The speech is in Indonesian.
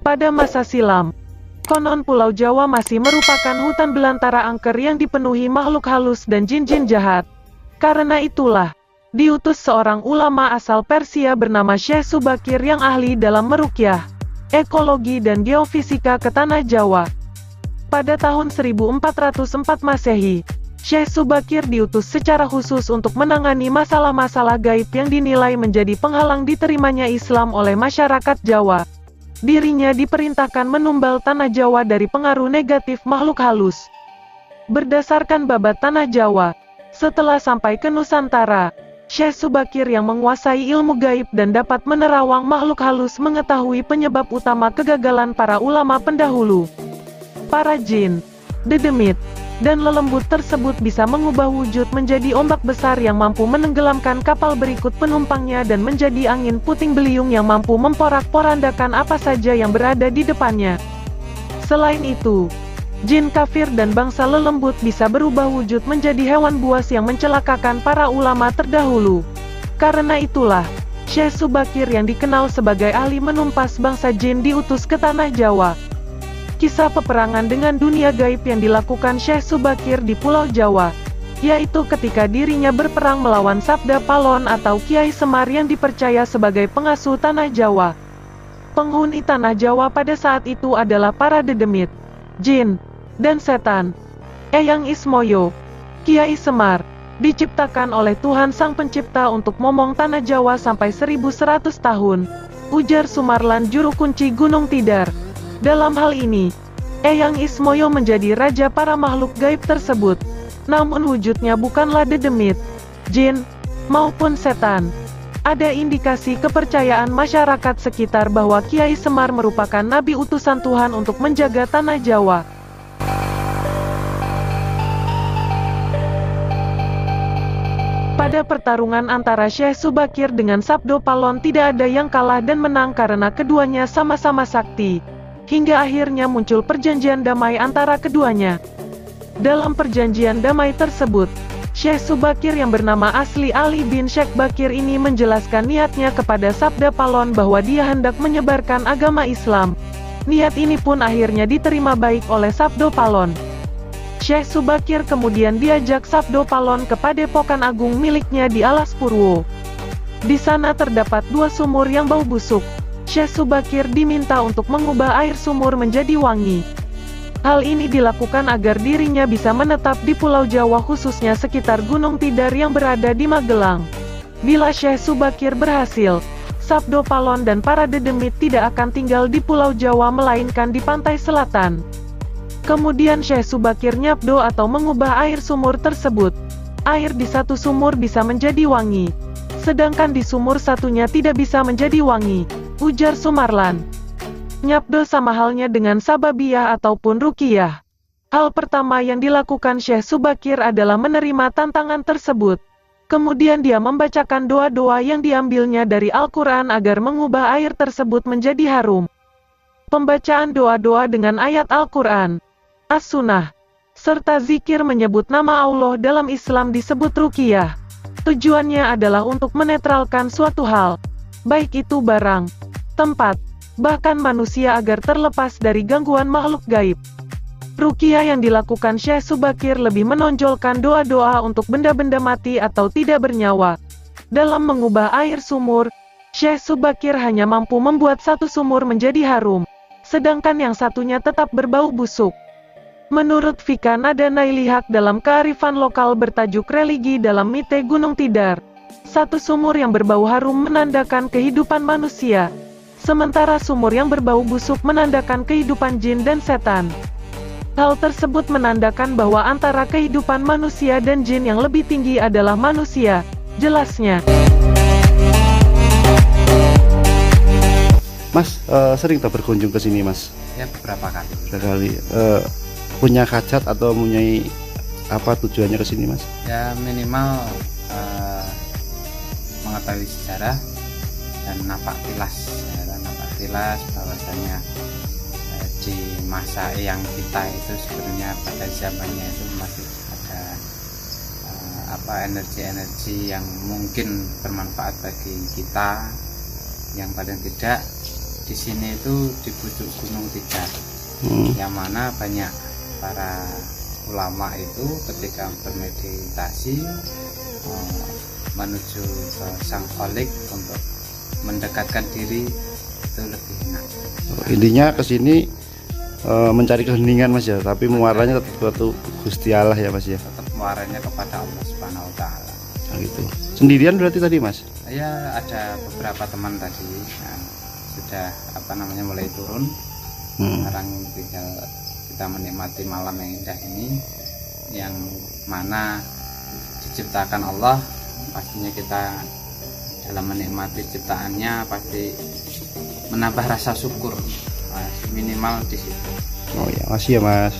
Pada masa silam, konon Pulau Jawa masih merupakan hutan belantara angker yang dipenuhi makhluk halus dan jin-jin jahat. Karena itulah, diutus seorang ulama asal Persia bernama Syekh Subakir yang ahli dalam meruqyah, ekologi dan geofisika ke tanah Jawa. Pada tahun 1404 Masehi, Syekh Subakir diutus secara khusus untuk menangani masalah-masalah gaib yang dinilai menjadi penghalang diterimanya Islam oleh masyarakat Jawa. Dirinya diperintahkan menumbal tanah Jawa dari pengaruh negatif makhluk halus. Berdasarkan babat tanah Jawa, setelah sampai ke Nusantara, Syekh Subakir yang menguasai ilmu gaib dan dapat menerawang makhluk halus mengetahui penyebab utama kegagalan para ulama pendahulu. Para jin, dedemit, dan lelembut tersebut bisa mengubah wujud menjadi ombak besar yang mampu menenggelamkan kapal berikut penumpangnya dan menjadi angin puting beliung yang mampu memporak-porandakan apa saja yang berada di depannya. Selain itu, jin kafir dan bangsa lelembut bisa berubah wujud menjadi hewan buas yang mencelakakan para ulama terdahulu. Karena itulah, Syekh Subakir yang dikenal sebagai ahli menumpas bangsa jin diutus ke tanah Jawa. Kisah peperangan dengan dunia gaib yang dilakukan Syekh Subakir di Pulau Jawa, yaitu ketika dirinya berperang melawan Sabda Palon atau Kiai Semar yang dipercaya sebagai pengasuh tanah Jawa. Penghuni tanah Jawa pada saat itu adalah para dedemit, jin, dan setan. Eyang Ismoyo, Kiai Semar, diciptakan oleh Tuhan Sang Pencipta untuk momong tanah Jawa sampai 1100 tahun, ujar Sumarlan juru kunci Gunung Tidar. Dalam hal ini, Eyang Ismoyo menjadi raja para makhluk gaib tersebut. Namun wujudnya bukanlah dedemit, jin, maupun setan. Ada indikasi kepercayaan masyarakat sekitar bahwa Kiai Semar merupakan nabi utusan Tuhan untuk menjaga tanah Jawa. Pada pertarungan antara Syekh Subakir dengan Sabdo Palon tidak ada yang kalah dan menang karena keduanya sama-sama sakti. Hingga akhirnya muncul perjanjian damai antara keduanya. Dalam perjanjian damai tersebut, Syekh Subakir yang bernama asli Ali bin Syekh Bakir ini menjelaskan niatnya kepada Sabda Palon bahwa dia hendak menyebarkan agama Islam. Niat ini pun akhirnya diterima baik oleh Sabdo Palon. Syekh Subakir kemudian diajak Sabdo Palon ke Padepokan Agung miliknya di Alas Purwo. Di sana terdapat 2 sumur yang bau busuk. Syekh Subakir diminta untuk mengubah air sumur menjadi wangi. Hal ini dilakukan agar dirinya bisa menetap di Pulau Jawa khususnya sekitar Gunung Tidar yang berada di Magelang. Bila Syekh Subakir berhasil, Sabdo Palon dan para dedemit tidak akan tinggal di Pulau Jawa melainkan di pantai selatan. Kemudian Syekh Subakir nyabdo atau mengubah air sumur tersebut. Air di satu sumur bisa menjadi wangi, sedangkan di sumur satunya tidak bisa menjadi wangi, ujar Sumarlan. Nyabdo sama halnya dengan sababiyah ataupun ruqyah. Hal pertama yang dilakukan Syekh Subakir adalah menerima tantangan tersebut. Kemudian dia membacakan doa-doa yang diambilnya dari Al-Quran agar mengubah air tersebut menjadi harum. Pembacaan doa-doa dengan ayat Al-Quran, As-Sunnah, serta zikir menyebut nama Allah dalam Islam disebut ruqyah. Tujuannya adalah untuk menetralkan suatu hal, baik itu barang, tempat, bahkan manusia agar terlepas dari gangguan makhluk gaib. Ruqyah yang dilakukan Syekh Subakir lebih menonjolkan doa-doa untuk benda-benda mati atau tidak bernyawa. Dalam mengubah air sumur, Syekh Subakir hanya mampu membuat satu sumur menjadi harum, sedangkan yang satunya tetap berbau busuk. Menurut Fika Nada Nailihak dalam kearifan lokal bertajuk religi dalam Mite Gunung Tidar, satu sumur yang berbau harum menandakan kehidupan manusia, sementara sumur yang berbau busuk menandakan kehidupan jin dan setan. Hal tersebut menandakan bahwa antara kehidupan manusia dan jin yang lebih tinggi adalah manusia, jelasnya. Mas, sering tak berkunjung ke sini, Mas? Ya, beberapa kali. Sekali. Punya hajat atau mempunyai apa tujuannya ke sini, Mas? Ya, minimal mengetahui sejarah dan napak tilas bahwasanya di masa yang kita itu sebenarnya pada zamannya itu masih ada energi-energi yang mungkin bermanfaat bagi kita, yang paling tidak di sini itu di pucuk Gunung Tidar, yang mana banyak para ulama itu ketika bermeditasi menuju ke Sang Kholik untuk mendekatkan diri itu lebih enak. Intinya ke sini mencari keheningan Mas ya, tapi muaranya tetap ke Gusti Allah ya Mas ya. Tetap muaranya kepada Allah Subhanahu wa taala. Nah, gitu. Sendirian berarti tadi Mas? Ya, ada beberapa teman tadi sudah mulai turun. Sekarang tinggal kita menikmati malam yang indah ini, yang mana diciptakan Allah. Pastinya kita dalam menikmati ciptaannya pasti menambah rasa syukur, minimal di situ. Oh ya, makasih ya Mas.